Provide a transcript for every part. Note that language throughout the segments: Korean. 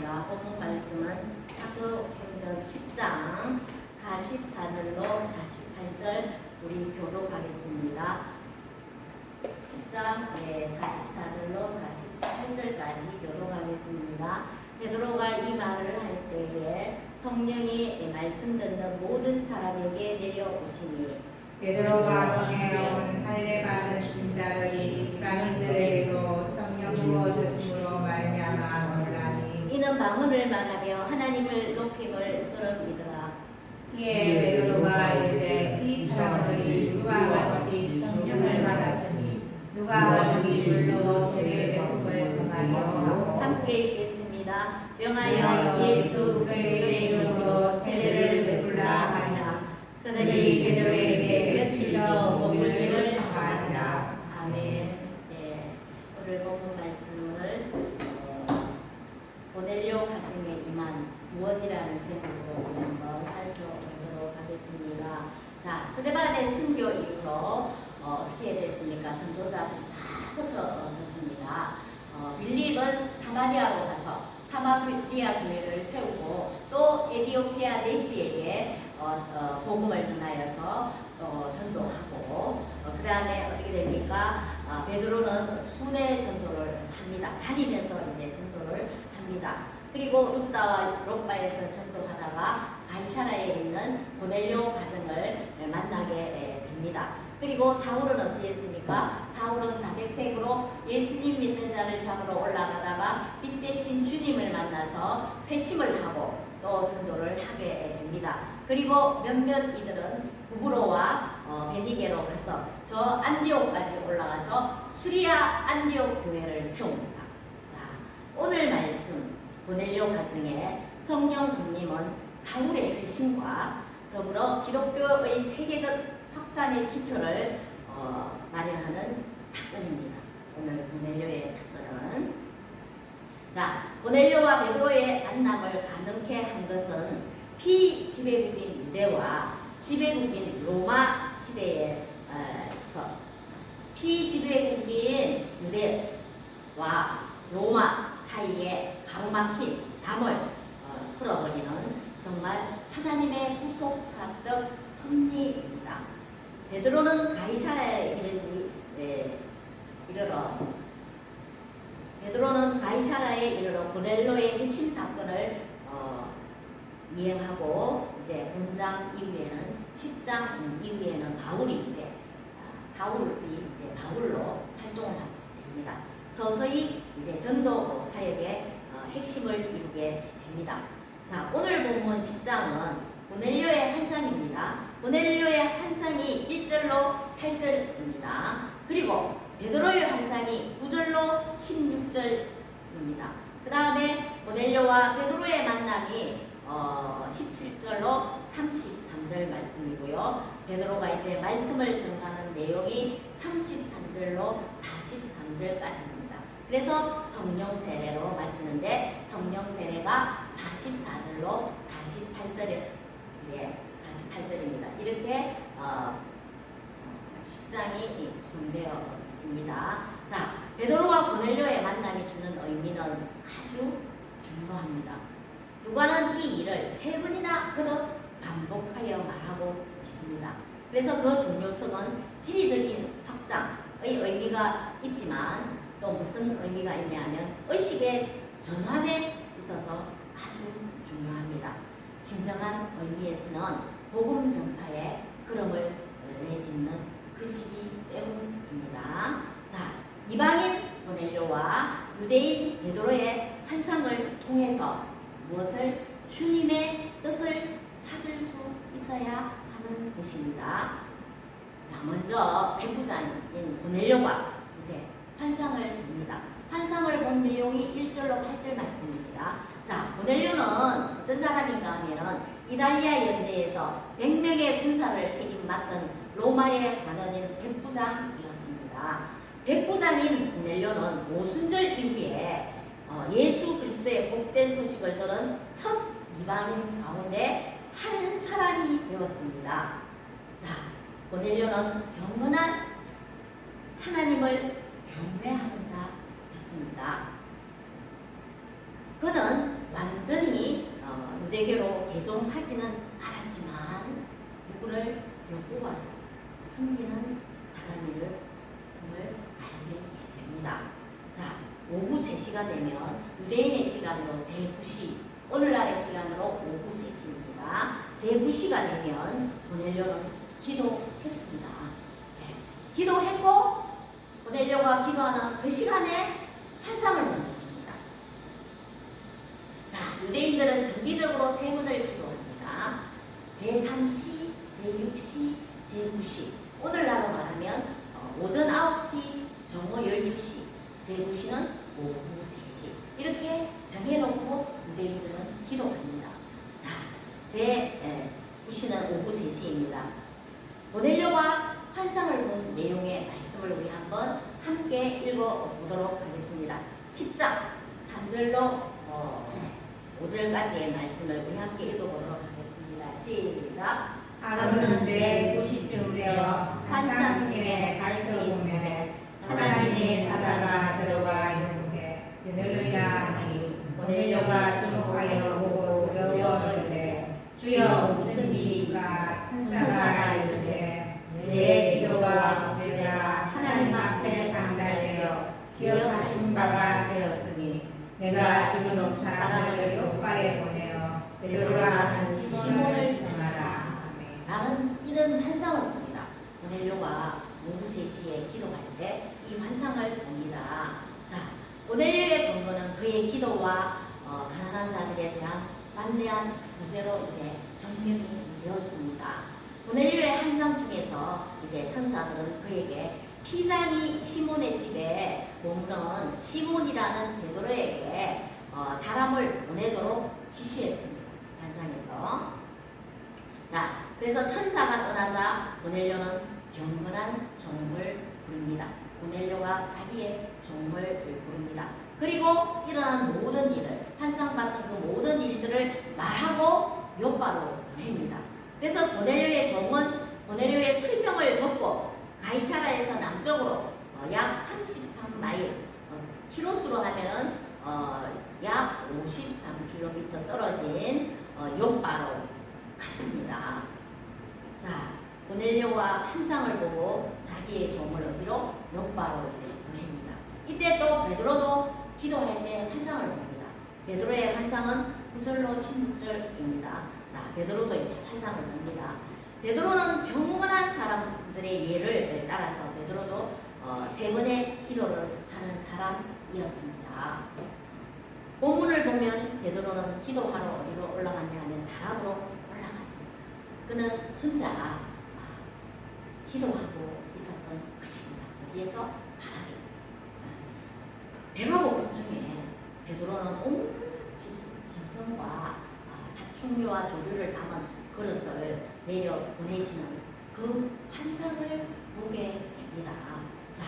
하겠습니다. 본문 말씀은 사도행전 10장 44절로 48절 우리 교독하겠습니다. 10장 44절로 48절까지 교독하겠습니다. 베드로가 이 말을 할 때에 성령이 말씀 듣는 모든 사람에게 내려오시니 베드로가 보내온 할례받은 신자들이 이방인들에게도 성령 부어주심으로 말미암아 놀라니 이는 방언을 말하며 하나님을 높임을 끌어들이더라. 이에 베드로가 이르되 이 사람들이 누가 같이 성령을 받았으니 누가 어떻게 불로 세례 베품을 금하려 하고 함께 읽겠습니다. 명하여 예수 그리스도의 이름으로 세례를 베풀라 하니라. 그들이 베드로에게 며칠 더 머물기를 청하니라. 아멘. 네, 오늘 본문 말씀을 고넬료 가정에 임한 무언이라는 제목으로 한번 살펴보도록 하겠습니다. 자, 스데반의 순교 이후로 어떻게 됐습니까? 전도자들이 다 흩어졌습니다. 빌립은 사마리아로 가서 사마리아 교회를 세우고 또 에티오피아 내시에게 복음을 전하여서 전도하고 그 다음에 어떻게 됩니까? 베드로는 순회 전도를 합니다. 다니면서 이제 전도를 합니다. 그리고 루다와 롯바에서 전도하다가 가이사라에 있는 고넬료 가정을 만나게 됩니다. 그리고 사울은 어떻게 했습니까? 사울은 다백색으로 예수님 믿는 자를 잡으러 올라가다가 빛 대신 주님을 만나서 회심을 하고 또 전도를 하게 됩니다. 그리고 몇몇 이들은 구브로와 베니게로 가서 저 안디옥까지 올라가서 수리아 안디옥 교회를 세웁니다. 자, 오늘 말씀 고넬료 가정의 성령 강림은 사울의 회심과 더불어 기독교의 세계적 확산의 기초를 마련하는 사건입니다. 오늘 고넬료의 사건은 자, 고넬료와 베드로의 만남을 가능케 한 것은 피지배국인 유대와 지배국인 로마 시대에서 피지배국인 유대와 로마 사이에 가로막힌 담을 풀어버리는 정말 하나님의 후속사적 섭리입니다. 베드로는 가이사라에 이르러 고넬료의 회심 사건을 이행하고 이제 본장 이후에는 10장 이후에는 바울이 이제 사울이 이제 바울로 활동을 하게 됩니다. 서서히 이제 전도 사역의 핵심을 이루게 됩니다. 자, 오늘 본문 10장은 고넬료의 환상입니다. 고넬료의 환상이 1절로 8절입니다. 그리고 베드로의 환상이 9절로 16절입니다. 그 다음에 고넬료와 베드로의 만남이 17절로 33절 말씀이고요. 베드로가 이제 말씀을 전하는 내용이 33절로 43절까지입니다. 그래서 성령 세례로 마치는데 성령 세례가 44절로 48절입니다. 이렇게 10장이 구성되어 있습니다. 자, 베드로와 고넬료의 만남이 주는 의미는 아주 중요합니다. 누가는 이 일을 3번이나 거듭 반복하여 말하고 있습니다. 그래서 그 중요성은 지리적인 확장의 의미가 있지만 또 무슨 의미가 있냐면 의식의 전환에 있어서 아주 중요합니다. 진정한 의미에서는 복음 전파의 흐름을 내딛는 그 시기 때문입니다. 자, 이방인 고넬료와 유대인 베드로의 환상을 통해서 무엇을 주님의 뜻을 찾을 수 있어야 하는 것입니다. 자, 먼저 백부장인 고넬료가 이제 환상을 봅니다. 환상을 본 내용이 1절로 8절 말씀입니다. 자, 고넬료는 어떤 사람인가 하면은 이달리아 연대에서 100명의 군사를 책임맡던 로마의 관원인 백부장이었습니다. 백부장인 고넬료는 오순절 이후에 예수 그리스도의 복된 소식을 들은 첫 이방인 가운데 한 사람이 되었습니다. 자, 고넬료는 경건한 하나님을 경외하는 자였습니다. 그는 완전히 유대교로 개종하지는 않았지만 누구를 여호와를 섬기는 사람임을 알게 됩니다. 자, 오후 3시가 되면 유대인의 시간으로 제9시, 오늘날의 시간으로 오후 3시입니다. 제9시가 되면 고넬료는 기도했습니다. 네. 기도했고 고넬료가 기도하는 그 시간에 환상을 본 것입니다. 자, 유대인들은 정기적으로 3번을 기도합니다. 제3시, 제6시, 제9시. 오늘날로 말하면 오전 9시, 정오 12시, 제9시는 오후 3시. 이렇게 정해놓고 유대인들은 기도합니다. 자, 제9시는 오후 3시입니다. 고넬료가 환상을 본 내용의 말씀을 우리 한번 함께 읽어보도록 하겠습니다. 10장 3절로 5절까지의 말씀을 우리 함께 읽어보도록 하겠습니다. 시작. 하루는 제9시쯤 되어 환상 중에 밝혀보매 하나님의 사자가 들어와 이르되 베드로야 하니 고넬료가 주목하여 보고 두려워 이르되 주여 무슨 일이까 천사가 이르되 내 기도와 구제가 하나님 앞에 상달되어 기억하신 바가 되었으니 내가 지금 사람을 요파에 보내어 베드로라 하는 시몬을 정하라. 나는 이런 환상을 봅니다. 고넬료가 오후 3시에 기도할 때 이 환상을 봅니다. 자, 고넬료의 근거는 그의 기도와 가난한 자들에 대한 관대한 구제로 이제 정립이 되었습니다. 고넬료의 환상 중에서 이제 천사들은 그에게 피자니 시몬의 집에 머무는 시몬이라는 베드로에게 사람을 보내도록 지시했습니다. 환상에서. 자, 그래서 천사가 떠나자 고넬료는 경건한 종을 부릅니다. 고넬료가 자기의 종을 부릅니다. 그리고 일어난 모든 일을, 환상받은 그 모든 일들을 말하고 요바로 보냅니다. 그래서 고넬료의 종은 고넬료의 설명을 듣고 가이사라에서 남쪽으로 약 33마일, 키로수로 하면은 약 53km 떨어진 요바로 갔습니다. 자, 고넬료가 환상을 보고 자기의 종을 어디로? 요바로 이제 보냅니다. 이때 또 베드로도 기도할 때 환상을 봅니다. 베드로의 환상은 9절로 16절입니다. 자, 베드로도 이제 환상을 봅니다. 베드로는 경건한 사람들의 예를 따라서 베드로도 3번의 기도를 하는 사람이었습니다. 본문을 보면 베드로는 기도하러 어디로 올라갔냐 하면 다락으로 올라갔습니다. 그는 혼자 기도하고 있었던 것입니다. 어디에서? 다락에서. 배가 고픈 중에 베드로는 온갖 짐승과 파충류와 조류를 담은 그릇을 내려 보내시는 그 환상을 보게 됩니다. 자,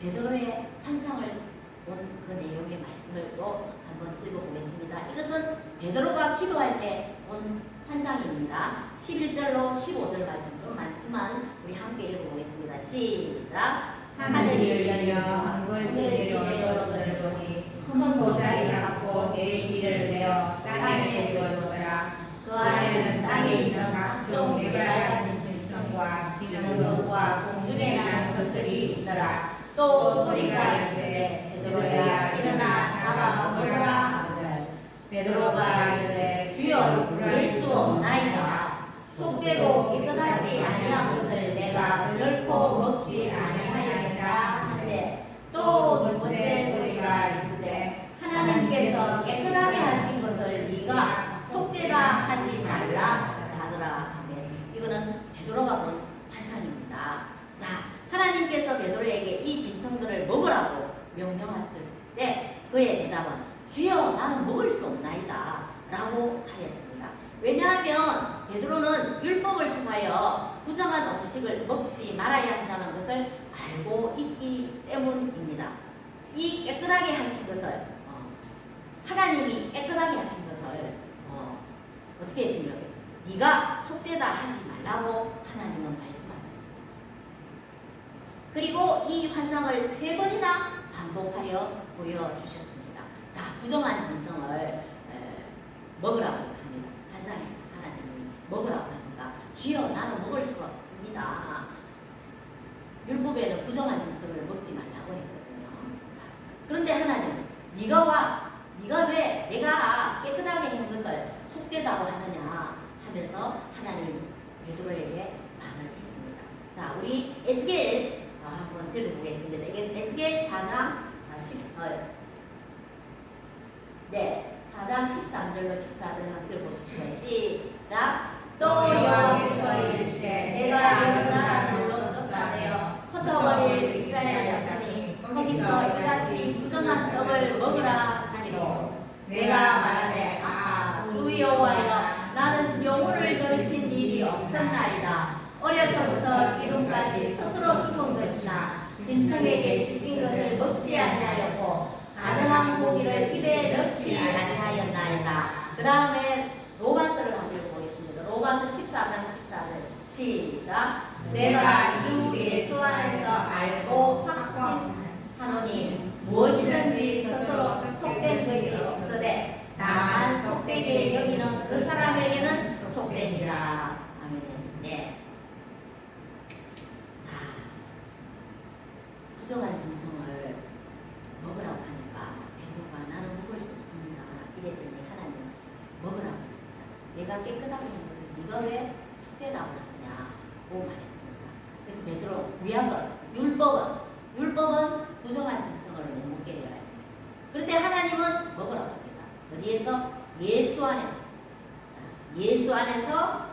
베드로의 환상을 본 그 내용의 말씀을 또 한번 읽어보겠습니다. 이것은 베드로가 기도할 때 본 환상입니다. 11절로 15절 말씀 좀 많지만 우리 함께 읽어보겠습니다. 시작. 하늘이 열려 한글이 내려온 것을 보니 큰 도자기 같고 대기를 내어 땅에 내려오더라. 그 안에는 땅에 있는 각종 네발 가진 짐승과 기는 것과 공중에 나는 것들이 있더라. 또 소리가 이르되 베드로야 일어나 잡아 먹으라 하거늘 베드로가 이르되 주여 그럴 수 없나이다. 속되고 깨끗하지 아니한 것을 내가 결코 먹지 아니하였다 하는데 또 두 번째 소리가 있으되 하나님께서 깨끗하게 하신 것을 네가 속되다 하지 말라 하더라. 이거는 베드로가 본 환상입니다. 자, 하나님께서 베드로에게 이 짐승들을 먹으라고 명령하실 때 그의 대답은 주여 나는 먹을 수 없나이다 라고 하였습니다. 왜냐하면 베드로는 율법을 통하여 부정한 음식을 먹지 말아야 한다는 것을 알고 있기 때문입니다. 이 깨끗하게 하신 것을 하나님이 깨끗하게 하신 것을 어떻게 했습니까? 네가 속되다 하지 말라고 하나님은 말씀하셨습니다. 그리고 이 환상을 3번이나 반복하여 보여주셨습니다. 자, 부정한 짐승을 야고보에는 부정한 짐승을 먹지 말라고 했거든요. 자, 그런데 하나님, 네가 왜 내가 깨끗하게 한 것을 속되다고 하느냐 하면서 하나님 베드로에게 말을 했습니다. 자, 우리 에스겔 한번 읽어보겠습니다. 에스겔 4장 4장 13절로 14절을 함께 읽어보십시오. 시작. 또 여호와께서 이르시되 내가 여러 나라들로 쫓아내어 흩어버릴 이스라엘 자손이 거기서 이같이 부정한 떡을 먹으라 하시로 내가 말하되 주 여호와여 나는 영혼을 더럽힌 일이 없었나이다. 어려서부터 지금까지 스스로 죽은 것이나 짐승에게 집힌 것을 먹지 아니하였고 가정한 고기를 입에 넣지 아니하였나이다. 그 다음에 로마서를 한번 읽어보겠습니다. 로마서 14장 14절 시작. 내가 주 예수 안에서 알고 확신하노니 무엇이든지 스스로 속된 것이 없으되 다만 속되게 여기는 그 사람에게는 속되니라. 아멘. 네. 자, 부정한 짐승을 먹으라고 하니까 베드로가 나는 먹을 수 없습니다. 이랬더니 하나님 먹으라고 했습니다. 내가 깨끗하게 한 것을 네가 왜 속되다고 하느냐고 말했습니다. 그래서 베드로 구약은 율법은 부정한 짐승을 못 먹게 되어 있습니다. 그런데 하나님은 먹으라고 합니다. 어디에서? 예수 안에서. 자, 예수 안에서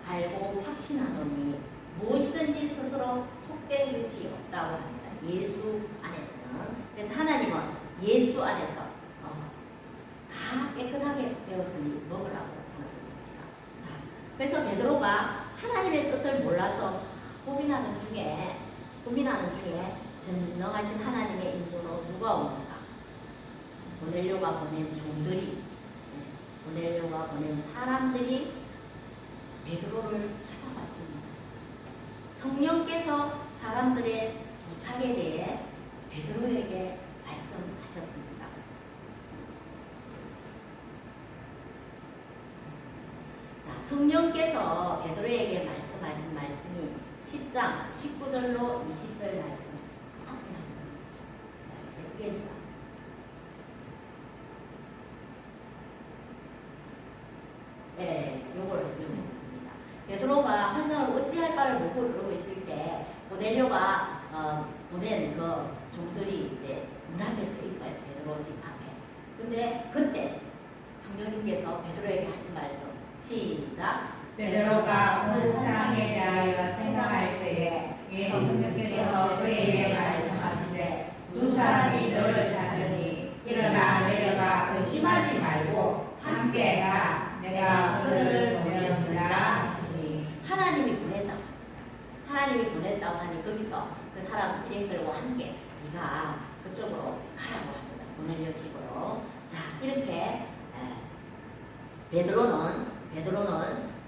알고 확신하노니 무엇이든지 스스로 속된 것이 없다고 합니다. 예수 안에서는. 그래서 하나님은 예수 안에서 다 깨끗하게 되었으니 먹으라고 하는 것입니다. 자, 그래서 베드로가 하나님의 뜻을 몰라서 고민하는 중에 전능하신 하나님의 인도로 누가 옵니까? 보내려가 보낸 종들이, 보내려가 보낸 사람들이 베드로를 찾아왔습니다. 성령께서 사람들의 도착에 대해 베드로에게 말씀하셨습니다. 자, 성령께서 베드로에게 말씀하신 말씀이 10장 19절로 20절 말씀 앞에 한번 보시죠. 에스겔서. 네, 요걸 읽어보겠습니다. 베드로가 환상을 어찌할 바를 모르고 있을 때 고넬료가 보낸 그 종들이 이제 문 앞에 서 있어요. 베드로 집 앞에. 근데 그때 성령님께서 베드로에게 하신 말씀 시작. 베드로가 그 사랑에 대하여 생각할 때에 성령께서 그에게 말씀하시되 두 사람이 너를 찾으니 일어나 내려가 의심하지 말고 함께 가라. 내가 그들을 보내었느니라 하시니. 하나님이 보냈다고 합니다. 하나님이 보냈다고 하니 거기서 그 사람 일행들과 함께 네가 그쪽으로 가라고 합니다. 보내려 집으로. 자, 이렇게 베드로는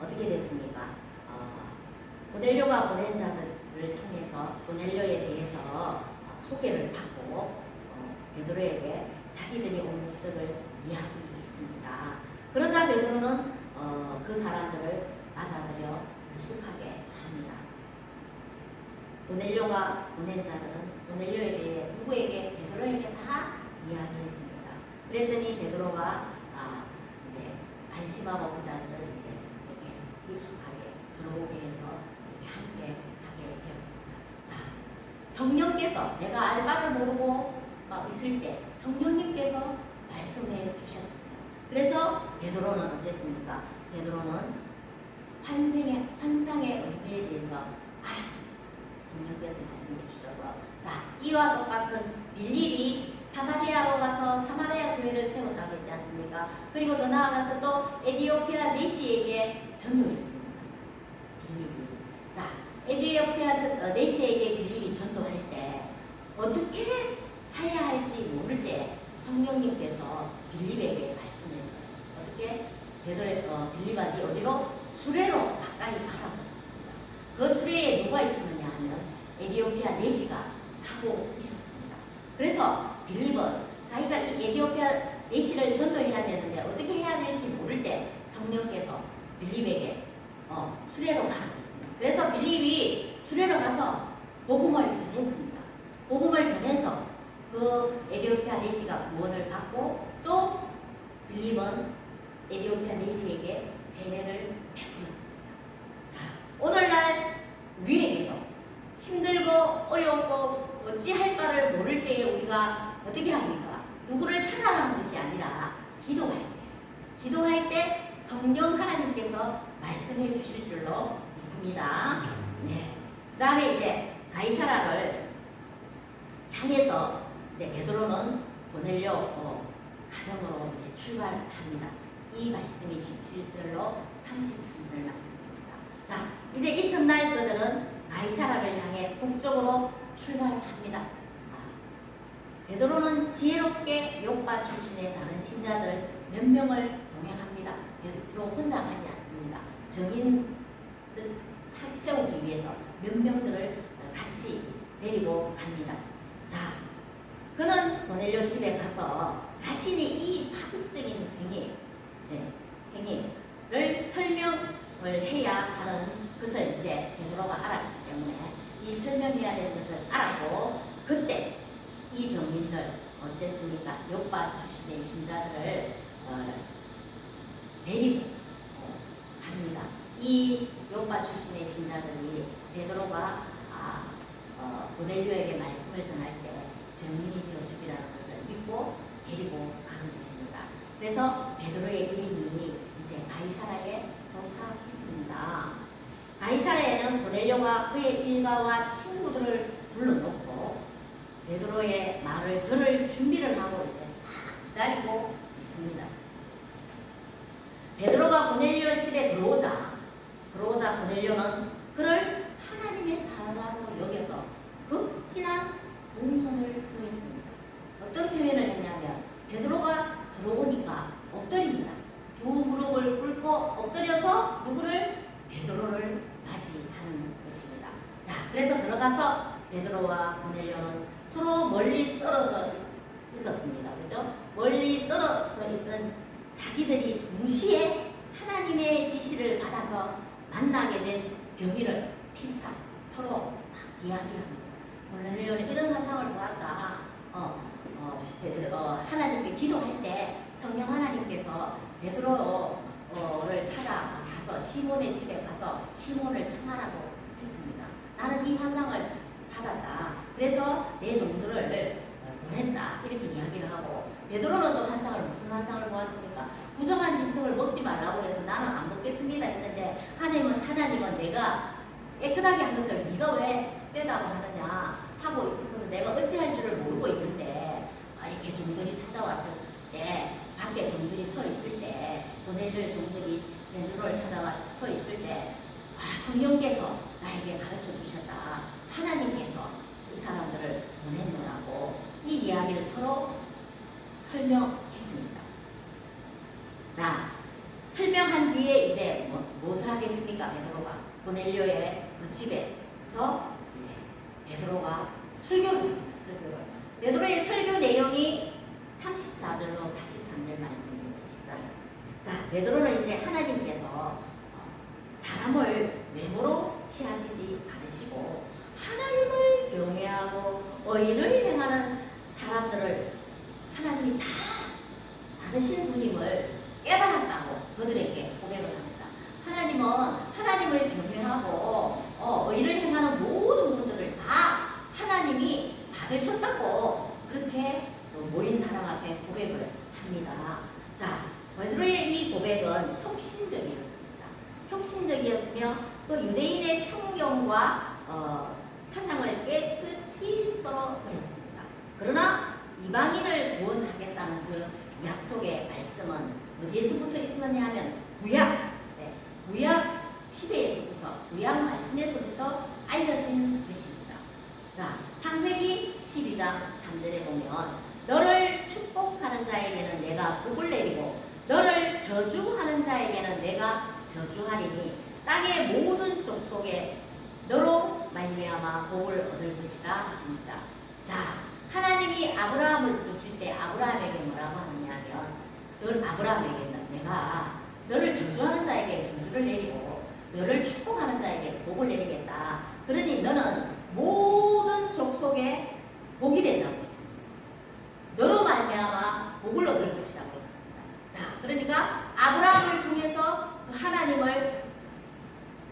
어떻게 됐습니까? 고넬료가 보낸 자들을 통해서 고넬료에 대해서 소개를 받고 베드로에게 자기들이 온 목적을 이야기했습니다. 그러자 베드로는 그 사람들을 맞아들여 유숙하게 합니다. 고넬료가 보낸 자들은 고넬료에 대해 누구에게? 베드로에게 다 이야기했습니다. 그랬더니 베드로가 이제 안심하고 그 자들을 이제 이렇게 유숙하게 들어오게 해서 이렇게 함께 하게 되었습니다. 자, 성령께서 내가 알 바를 모르고 막 있을 때 성령님께서 말씀해 주셨습니다. 그래서 베드로는 어쨌습니까? 베드로는 환상의 의미에 대해서 알았습니다. 성령께서 말씀해 주셨고요. 자, 이와 똑같은 빌립이 사마리아로 가서 사마리아 교회를 세웠다고 했지 않습니까? 그리고 더 나아가서 또 에디오피아 내시에게 전도했습니다. 빌립이. 자, 에디오피아 내시에게 빌립이 전도할 때 어떻게 해야 할지 모를 때 성령님께서 빌립에게 말씀했어요. 어떻게? 빌립아 니 어디로? 수레로 가까이 가라고 했습니다. 그 수레에 누가 있었느냐 하면 에디오피아 내시가 타고 있었습니다. 그래서 빌립은 자기가 이 에디오피아 내시를 전도해야 되는데 어떻게 해야 될지 모를 때 성령께서 빌립에게 수레로 가라고 했습니다. 그래서 빌립이 수레로 가서 복음을 전했습니다. 복음을 전해서 그 에디오피아 내시가 구원을 받고 또 빌립은 에디오피아 내시에게 세례를 베풀었습니다. 자, 오늘날 우리에게도 힘들고 어렵고 어찌할까를 모를 때에 우리가 어떻게 합니까? 누구를 찾아가는 것이 아니라 기도할 때 성령 하나님께서 말씀해 주실 줄로 믿습니다. 네. 그 다음에 이제 가이사라를 향해서 이제 베드로는 고넬료 가정으로 이제 출발합니다. 이 말씀이 17절로 33절 말씀입니다. 자, 이제 이튿날 그들은 가이사라를 향해 북쪽으로 출발합니다. 베드로는 지혜롭게 욥바 출신의 다른 신자들 몇 명을 동행합니다. 베드로 혼자 가지 않습니다. 정인들 세우기 위해서 몇 명들을 같이 데리고 갑니다. 자, 그는 고넬료 집에 가서 자신이 이 파국적인 행위를 설명을 해야 하는 것을 이제 베드로가 알았기 때문에 이 설명해야 되는 것을 알았고, 그때 이 정민들 어쨌습니까? 욥바 출신의 신자들을 데리고 갑니다. 이 욥바 출신의 신자들이 베드로가 고넬료에게 말씀을 전할 때 증인이 되어주기라는 것을 믿고 데리고 가는 것입니다. 그래서 베드로의 일행이 이제 가이사라에 도착했습니다. 가이사라에는 고넬료가 그의 일가와 친구들을 불러놓고 베드로의 말을 들을 준비를 하고 이제 기다리고 있습니다. 베드로가 고넬료 집에 들어오자 고넬료는 그를 하나님의 사람으로 여겨서 극진한 공손을 표했습니다. 어떤 표현을 했냐면 베드로가 들어오니까 엎드립니다. 두 무릎을 꿇고 엎드려서 누구를? 베드로를 맞이하는 것입니다. 자, 그래서 들어가서 베드로와 고넬료는 서로 멀리 떨어져 있었습니다. 그죠? 멀리 떨어져 있던 자기들이 동시에 하나님의 지시를 받아서 만나게 된 경위를 피차 서로 막 이야기합니다. 고넬료는 이런 환상을 보았다. 하나님께 기도할 때 성령 하나님께서 베드로를 찾아가서 시몬의 집에 가서 시몬을 청하라고 했습니다. 나는 이 환상을 받았다. 그래서 내 종들을 보냈다. 이렇게 이야기를 하고, 베드로는 또 무슨 환상을 보았습니까? 부정한 짐승을 먹지 말라고 해서 나는 안 먹겠습니다 했는데 하나님은 내가 깨끗하게 한 것을 네가 왜 속되다고 하느냐 하고 있어서 내가 어찌할 줄을 모르고 있는데, 이렇게 종들이 찾아왔을 때, 밖에 종들이 서 있을 때, 고넬료 종들이 베드로를 찾아와 서 있을 때, 성령께서 나에게 가르쳐 주셨다. 하나님께서 이 사람들을 보냈노라고 이 이야기를 서로 설명했습니다. 자, 설명한 뒤에 이제 무엇을 하겠습니까? 베드로가 고넬료의 그 집에서 이제 베드로가 설교를 합니다. 베드로의 설교 내용이 34절로 43절 말씀입니다. 10절. 자, 베드로는 이제 하나님께서 사람을 외모로 취하시지 않으시고 하나님을 경외하고 의를 행하는 사람들을 하나님이 다 받으신 분임을 깨달았다고 그들에게 고백을 합니다. 하나님은 하나님을 경외하고 의를 행하는 모든 분들을 다 하나님이 받으셨다고 그렇게 모인 사람 앞에 고백을 합니다. 자, 베드로의 이 고백은 혁신적이었으며 또 유대인의 편견과 사상을 깨끗이 썰어버렸습니다. 그러나 이방인을 구원하겠다는 그 약속의 말씀은 어디에서부터 있었느냐 하면 구약 시대에서부터, 구약 말씀에서부터 알려진 것입니다. 자, 창세기 12장 3절에 보면 너를 축복하는 자에게는 내가 복을 내리고 너를 저주하는 자에게는 내가 저주하리니 땅의 모든 족속에 너로 말미암아 복을 얻을 것이라 하십니다. 자, 하나님이 아브라함을 부르실 때 아브라함에게 뭐라고 하느냐면 아브라함에게는 내가 너를 저주하는 자에게 저주를 내리고 너를 축복하는 자에게 복을 내리겠다. 그러니 너는 모든 속에 복이 된다고 했습니다. 너로 말미암아 복을 얻을 것이라고 했습니다. 자, 그러니까 아브라함을 통해서 그 하나님을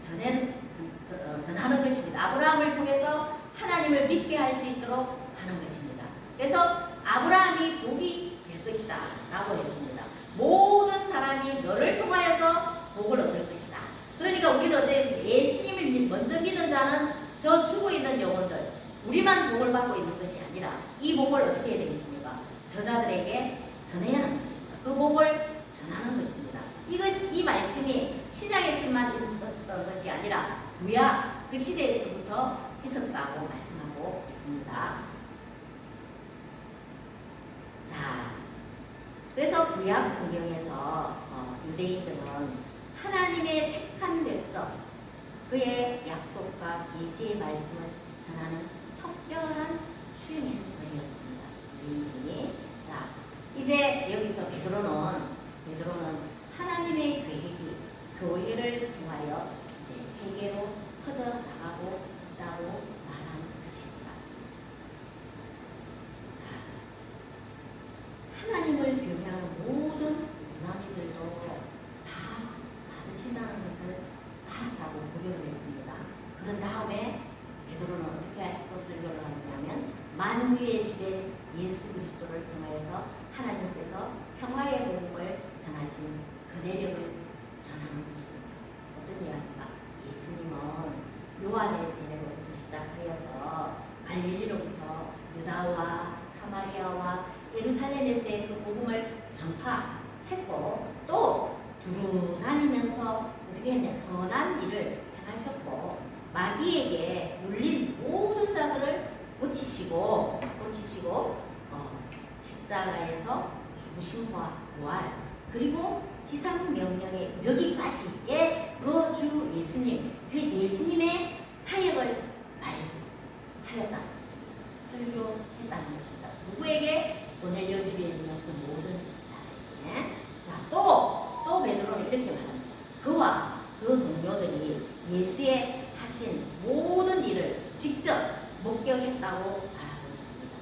전하는 것입니다. 아브라함을 통해서 하나님을 믿게 할 수 있도록 하는 것입니다. 그래서 아브라함이 복이 될 것이다 라고 했습니다. 모든 사람이 너를 통하여서 복을 얻을 것이다. 그러니까 우리는 어제 예수님을 먼저 믿은 자는 저 죽어 있는 영혼들, 우리만 복을 받고 있는 것이 아니라 이 복을 어떻게 해야 되겠습니까? 저자들에게 전해야 하는 것입니다. 그 복을 전하는 것입니다. 이 말씀이 신약에서만 있었던 것이 아니라 구약 그 시대에서부터 있었다고 말씀하고 있습니다. 자, 그래서 구약 성경에서 유대인들은 하나님의 택한 백성, 그의 약속과 계시의 말씀을 전하는 특별한 수행행위였습니다. 유대인들이. 자, 이제 여기서 베드로는 하나님의 계획이 교회를 통하여 이제 세계로 퍼져 나가고 있다고 말하는 것입니다. 자, 하나님을 경외하는 모든 유대인들도 다 받으신다는 것을 알았다고 고백을 했습니다. 그런 다음에 베드로는 어떻게 또 설교를 하느냐면 만유의 주된 예수 그리스도를 통하여서 하나님께서 평화의 복음을 전하신 그 내력을 전하는 것입니다. 어떤 이야기가? 예수님은 요한의 세례로부터 시작하여서 갈릴리로부터 유다와 사마리아와 예루살렘에서의 그 복음을 전파했고 또 두루 다니면서 어떻게 했냐? 선한 일을 행하셨고 마귀에게 물린 모든 자들을 고치시고 십자가에서 죽으심과 부활 그리고 지상 명령에 이르기까지의 그 주 예수님, 그 예수님의 사역을 말하였다는 것입니다. 설교했다는 것입니다. 누구에게? 고넬료 집에 있는 그 모든 자에게. 자, 또 베드로는 이렇게 말합니다. 그와 그 동료들이 예수의 하신 모든 일을 직접 목격했다고 말하고 있습니다.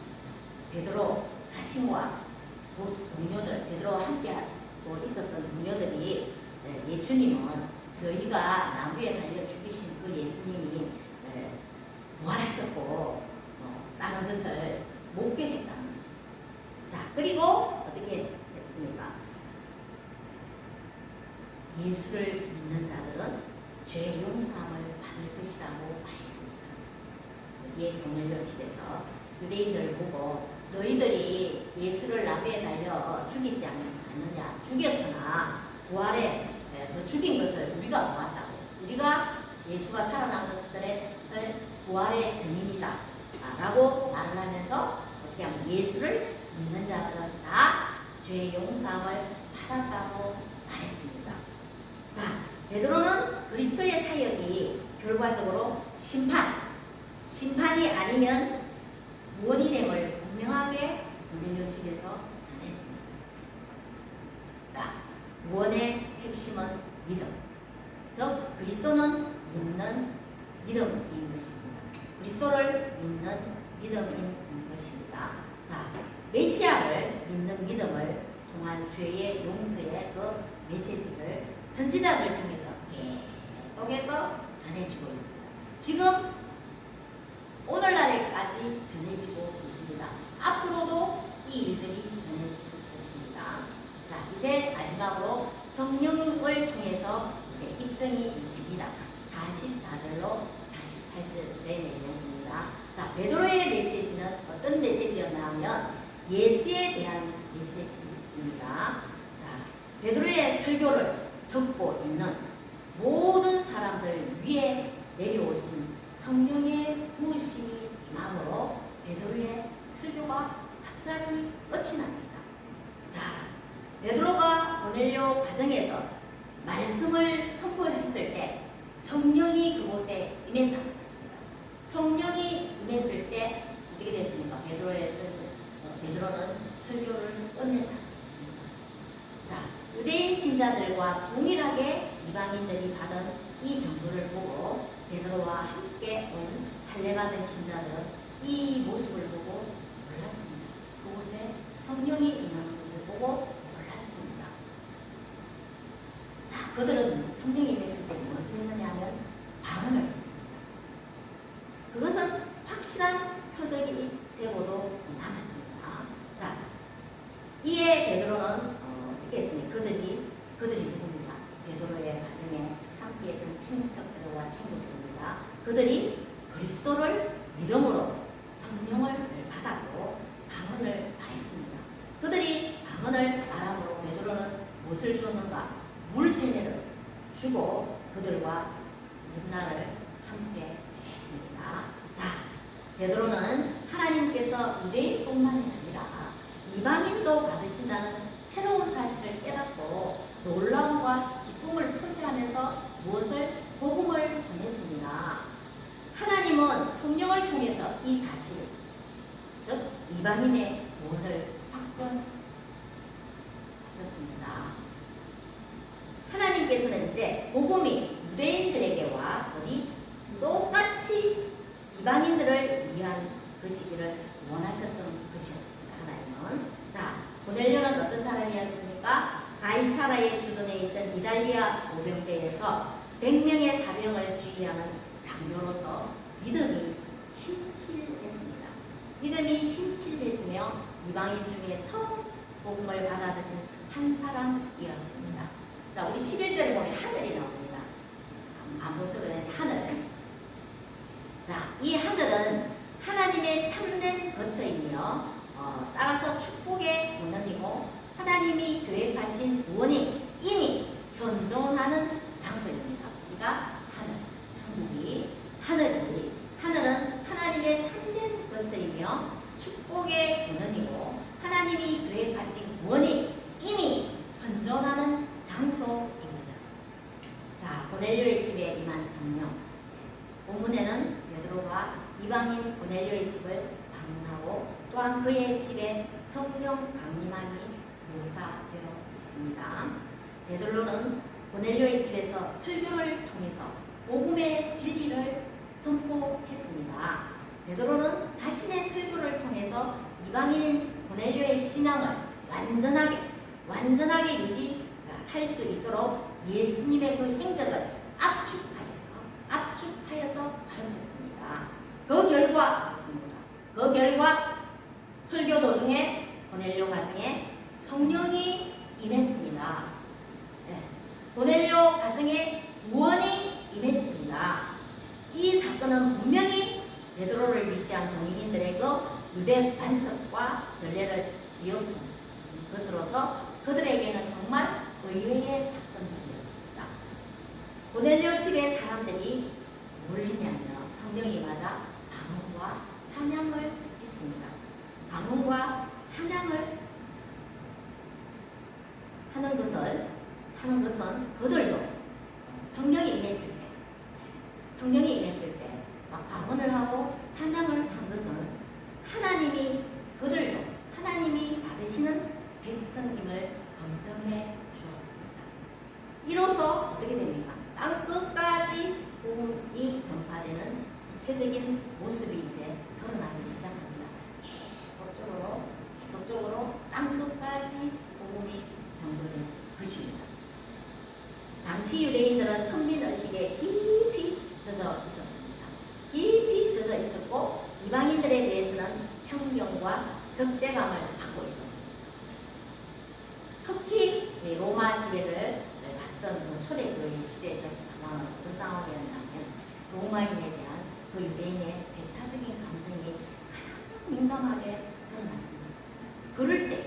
베드로 자신과 그 동료들, 베드로와 함께 있었던 동료들이 예수님은 너희가 나무에 달려 죽이신 그 예수님이 부활하셨고 라는 것을 목격했다는 것입니다. 자, 그리고 어떻게 했습니까? 예수를 믿는 자들은 죄 용서함을 받을 것이라고 말했습니다. 뒤에 고넬료 집에서 유대인들을 보고 너희들이 예수를 나무에 달려 죽이지 않느냐? 죽였으나 부활에 그 죽인 것을 우리가 보았다고. 우리가 예수가 살아난 것들의 부활의 증인이다 라고 말을 하면서 어떻게 하면 예수를 믿는 자들은 다 죄 용서함을 받았다고 말했습니다. 자, 베드로는 그리스도의 사역이 결과적으로 심판이 아니면 무언이됨을 분명하게 고넬료 집에서 전했습니다. 자, 무언의 핵심은 믿음. 즉 그리스도는 믿는 믿음인 것입니다. 그리스도를 믿는 믿음인 것입니다. 자, 메시아를 믿는 믿음을 통한 죄의 용서의 그 메시지를 선지자들 통해서 계속해서 전해지고 있습니다. 지금 오늘날에까지 전해지고 있습니다. 앞으로도 이 일들이 전해질 것입니다. 자, 이제 마지막으로 성령을 통해서 이제 입증이 됩니다. 44절로 48절의 내용입니다. 자, 베드로의 메시지는 어떤 메시지였나 하면 예수에 대한 메시지입니다. 자, 베드로의 설교를 듣고 있는 모든 사람들 위에 내려오신 성령의 부으심이 임함으로 베드로의 설교가 갑자기 끝이 납니다. 자, 베드로가 고넬료 가정에서 말씀을 선포했을 때 성령이 그곳에 임했다는 것입니다. 성령이 임했을 때 어떻게 됐습니까? 베드로는 설교를 끝냈다는 것입니다. 자, 유대인 신자들과 동일하게 이방인들이 받은 이 정보를 보고 베드로와 함께 온 할례받은 신자들은 이 모습을 보고 놀랐습니다. 그곳에 성령이 임하는 것을 보고 놀랐습니다. 자, 그들은 성령이 임했을 때 무엇을 했느냐 하면 방언을 했습니다. 그것은 확실한 표적이 되고도 남았습니다. 자, 이에 베드로는 어떻게 했습니까? 그들이 누굽니까? 베드로의 가정에 함께했던 친척들과 친구들입니다. 그들이 그리스도를 믿음으로 성령을 받았고 방언을 말했습니다. 그들이 방언을 말함으로 베드로는 무엇을 주었는가? 물세례를 주고 그들과 문나를 함께 했습니다. 자, 베드로는 하나님께서 유대인뿐만 아니라 이방인도 받으신다는 새로운 사실을 깨닫고 놀라움과 기쁨을 표시하면서 무엇을 복음을 전했습니다. 하나님은 성령을 통해서 이 사실, 즉 이방인의 구원을 확정하셨습니다. 하나님께서는 이제 복음이 유대인들에게와 똑같이 이방인들을 위한 것이기를 원하셨던 것이었습니다. 하나님은. 자, 고넬료는 어떤 사람이었습니까? 가이사라의 주둔에 있던 이달리아 보병대에서 100명의 사병을 지휘하는 장교로서 믿음이 신실했습니다. 믿음이 신실했으며 이방인 중에 처음 복음을 받아들인 한 사람이었습니다. 자, 우리 11절에 보면 하늘이 나옵니다. 안 보셔도 되는데 하늘. 자, 이 하늘은 하나님의 참된 거처이며 따라서 축복의 원형이고 하나님이 계획하신 구원이 이미 현존하는 장소입니다. 우리가 하늘, 천국이 하늘은 하나님의 참된 거처이며 축복의 원형이고 하나님이 계획하신 구원이 이미 현존하는 장소입니다. 자, 고넬료의 집에 임한 성령. 본문에는 베드로가 이방인 고넬료의 집을 방문하고 또한 그의 집에 성령 강림함이 묘사되어 있습니다. 베드로는 고넬료의 집에서 설교를 통해서 복음의 진리를 선포했습니다. 베드로는 자신의 설교를 통해서 이방인인 고넬료의 신앙을 완전하게 유지할 수 있도록 예수님의 그 행적을 압축하여서 가르쳤습니다. 그 결과 설교 도중에 고넬료 가정에 성령이 임했습니다. 네. 고넬료 가정에 구원이 임했습니다. 이 사건은 분명히 베드로를 위시한 동인들의 그 유대 반석과 전례를 기억한 것으로서 그들에게는 정말 의외의 사건들이었습니다. 고넬료 집의 사람들이 뭘 했냐면 성령이 맞아 방언과 찬양을 했습니다. 방언과 찬양을 하는 것은 그들도 성령이 임했을 때 막 방언을 하고 찬양을 한 것은 그들도 하나님이 받으시는 백성임을 검증해 주었습니다. 이로써 어떻게 됩니까? 땅 끝까지 복음이 전파되는 구체적인 모습이 이제 드러나기 시작합니다. 계속적으로 땅 끝까지 복음이 전도된 것입니다. 당시 유대인들은 선민의식에 깊이 젖어 있었고 이방인들에 대해서는 편견과 적대감을 갖고 있었습니다. 특히 로마 지배를 받던 그 초대교회 시대적 상황은 어떤 상황이었냐면 로마인에 대한 그 유대인의 배타적인 감정이 가장 민감하게 드러났습니다. 그럴 때에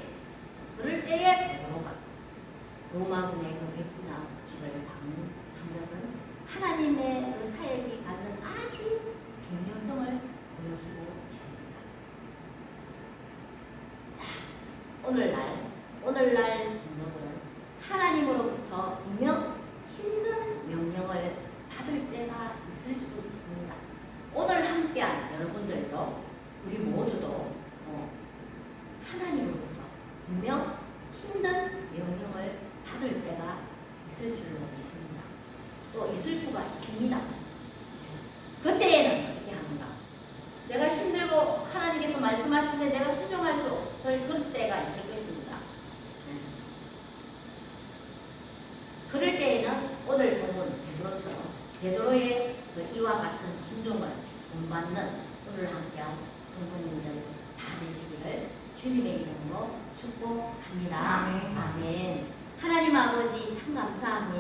베드로가 로마군의 그 백군함 집을 방문한 것은 하나님의 그 사역이 갖는 아주 중요성을 보여주고 있습니다. 자, 오늘날 성도들은 하나님으로부터 분명 힘든 명령을 받을 때가 있을 수 있습니다. 오늘 함께한 여러분들도 우리 모두도 하나님으로부터 분명 힘든 명령을 받을 때가 있을 줄로 믿습니다. 또 있을 수가 있습니다. 그때에는 어떻게 하는가? 내가 힘들고 베드로의 그 이와 같은 순종을 본받는 오늘 함께한 성도님들 다 되시기를 주님의 이름으로 축복합니다. 아멘. 아멘. 하나님 아버지 참 감사합니다.